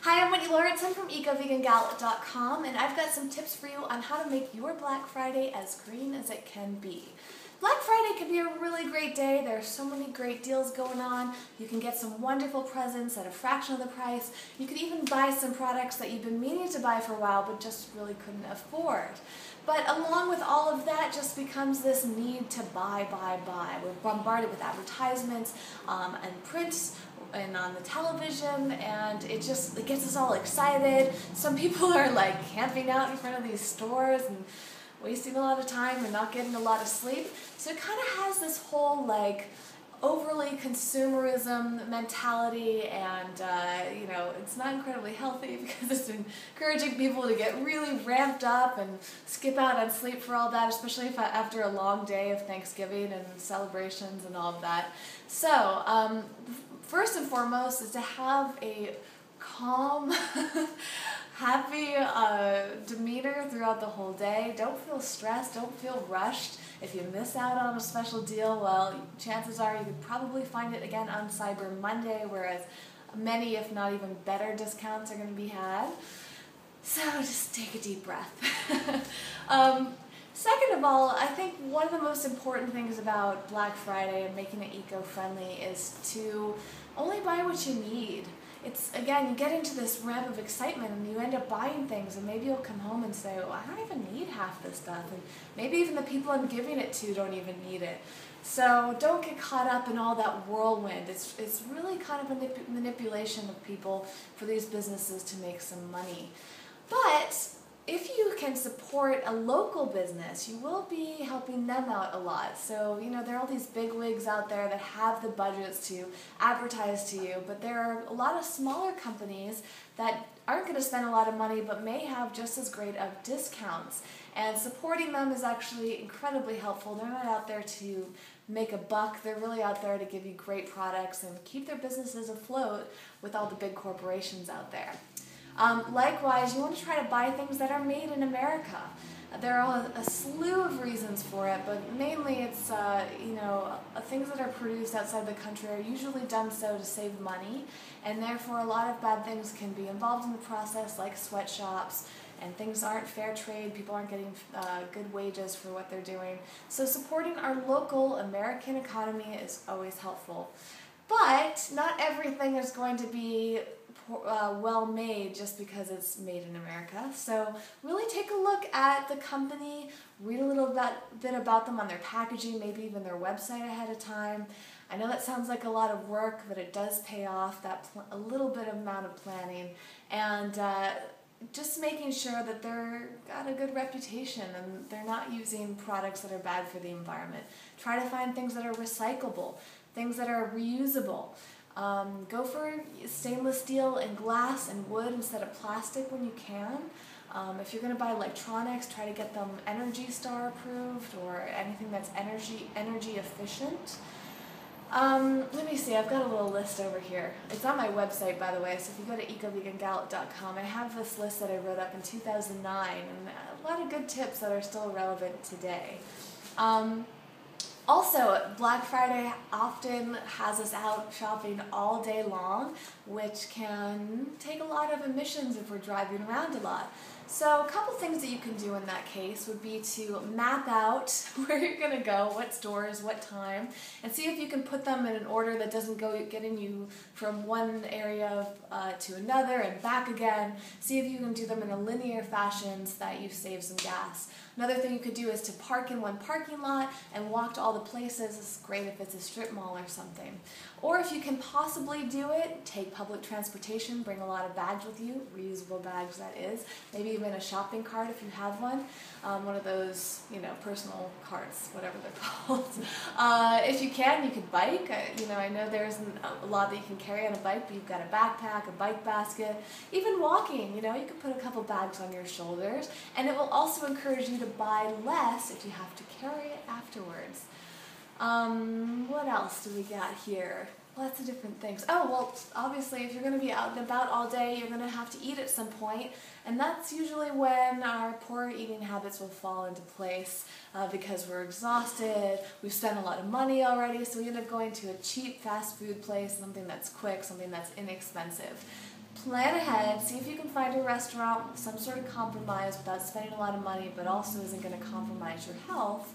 Hi, I'm Whitney I'm from EcoVeganGal.com, and I've got some tips for you on how to make your Black Friday as green as it can be. Black Friday can be a really great day. There are so many great deals going on. You can get some wonderful presents at a fraction of the price. You could even buy some products that you've been meaning to buy for a while but just really couldn't afford. But along with all of that just becomes this need to buy. We're bombarded with advertisements and print and on the television, and it gets us all excited. Some people are like camping out in front of these stores and wasting a lot of time and not getting a lot of sleep. So it kind of has this whole like overly consumerism mentality, and it's not incredibly healthy because it's encouraging people to get really ramped up and skip out on sleep for all that, especially after a long day of Thanksgiving and celebrations and all of that. So first and foremost is to have a calm, happy demeanor throughout the whole day. Don't feel stressed, don't feel rushed. If you miss out on a special deal, well, chances are you could probably find it again on Cyber Monday, whereas many, if not even better, discounts are going to be had. So just take a deep breath. Second of all, I think one of the most important things about Black Friday and making it eco-friendly is to only buy what you need. It's, again, you get into this ramp of excitement and you end up buying things, and maybe you'll come home and say, well, I don't even need half this stuff, and maybe even the people I'm giving it to don't even need it. So don't get caught up in all that whirlwind. It's really kind of a manipulation of people for these businesses to make some money. But if you can support a local business, you will be helping them out a lot. So, there are all these big wigs out there that have the budgets to advertise to you, but there are a lot of smaller companies that aren't going to spend a lot of money but may have just as great of discounts. And supporting them is actually incredibly helpful. They're not out there to make a buck. They're really out there to give you great products and keep their businesses afloat with all the big corporations out there. Likewise, you want to try to buy things that are made in America. There are a slew of reasons for it, but mainly it's, things that are produced outside the country are usually done so to save money, and therefore a lot of bad things can be involved in the process, like sweatshops, and things aren't fair trade, people aren't getting good wages for what they're doing. So supporting our local American economy is always helpful. But not everything is going to be well made just because it's made in America. So really take a look at the company, read a little bit about them on their packaging, maybe even their website ahead of time. I know that sounds like a lot of work, but it does pay off, a little bit amount of planning, and just making sure that they're got a good reputation and they're not using products that are bad for the environment. Try to find things that are recyclable, things that are reusable. Go for stainless steel and glass and wood instead of plastic when you can. If you're going to buy electronics, try to get them Energy Star approved or anything that's energy efficient. Let me see, I've got a little list over here. It's on my website, by the way, so if you go to EcoVeganGal.com, I have this list that I wrote up in 2009, and a lot of good tips that are still relevant today. Also, Black Friday often has us out shopping all day long, which can take a lot of emissions if we're driving around a lot. So a couple things that you can do in that case would be to map out where you're going to go, what stores, what time, and see if you can put them in an order that doesn't getting you from one area to another and back again. See if you can do them in a linear fashion so that you save some gas. Another thing you could do is to park in one parking lot and walk to all the places. It's great if it's a strip mall or something. Or if you can possibly do it, take public transportation, bring a lot of bags with you, reusable bags that is, maybe even a shopping cart if you have one, one of those, personal carts, whatever they're called. If you can, you could bike. I know there's a lot that you can carry on a bike, but you've got a backpack, a bike basket, even walking, you could put a couple bags on your shoulders, and it will also encourage you to buy less if you have to carry it afterwards. What else do we got here? Lots of different things. Oh, well, obviously, if you're going to be out and about all day, you're going to have to eat at some point, and that's usually when our poor eating habits will fall into place because we're exhausted, we've spent a lot of money already, so we end up going to a cheap fast food place, something that's quick, something that's inexpensive. plan ahead, see if you can find a restaurant with some sort of compromise without spending a lot of money, but also isn't going to compromise your health.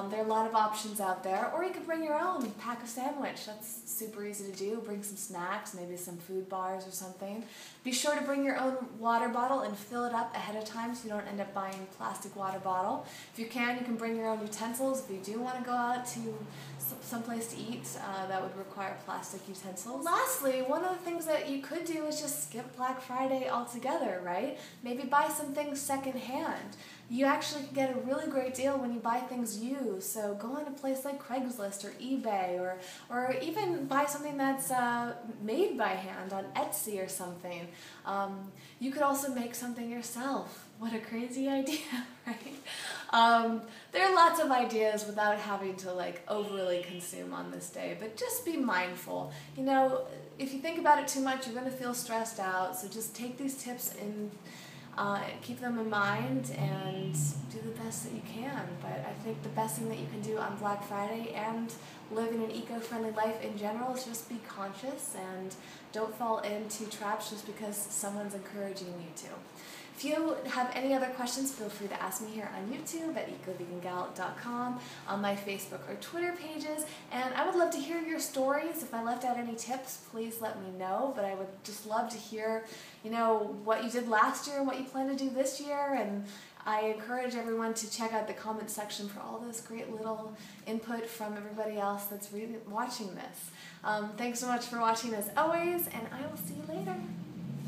There are a lot of options out there, or you could bring your own, pack a sandwich. That's super easy to do. Bring some snacks, maybe some food bars or something. Be sure to bring your own water bottle and fill it up ahead of time so you don't end up buying a plastic water bottle. If you can bring your own utensils. If you do want to go out to someplace to eat, that would require plastic utensils. Lastly, one of the things that you could do is just skip Black Friday altogether, right? Maybe buy some things secondhand. You actually can get a really great deal when you buy things used, so go on a place like Craigslist or eBay, or even buy something that's made by hand on Etsy or something. You could also make something yourself. What a crazy idea, right? There are lots of ideas without having to overly consume on this day, but just be mindful. You know, if you think about it too much, you're going to feel stressed out, so just take these tips and keep them in mind and do the best that you can. But I think the best thing that you can do on Black Friday and living an eco-friendly life in general is just be conscious and don't fall into traps just because someone's encouraging you to. If you have any other questions, feel free to ask me here on YouTube at ecovegangal.com, on my Facebook or Twitter pages, and I would love to hear your stories. If I left out any tips, please let me know, but I would just love to hear, what you did last year and what you plan to do this year, and I encourage everyone to check out the comment section for all this great little input from everybody else that's really watching this. Thanks so much for watching as always, and I will see you later.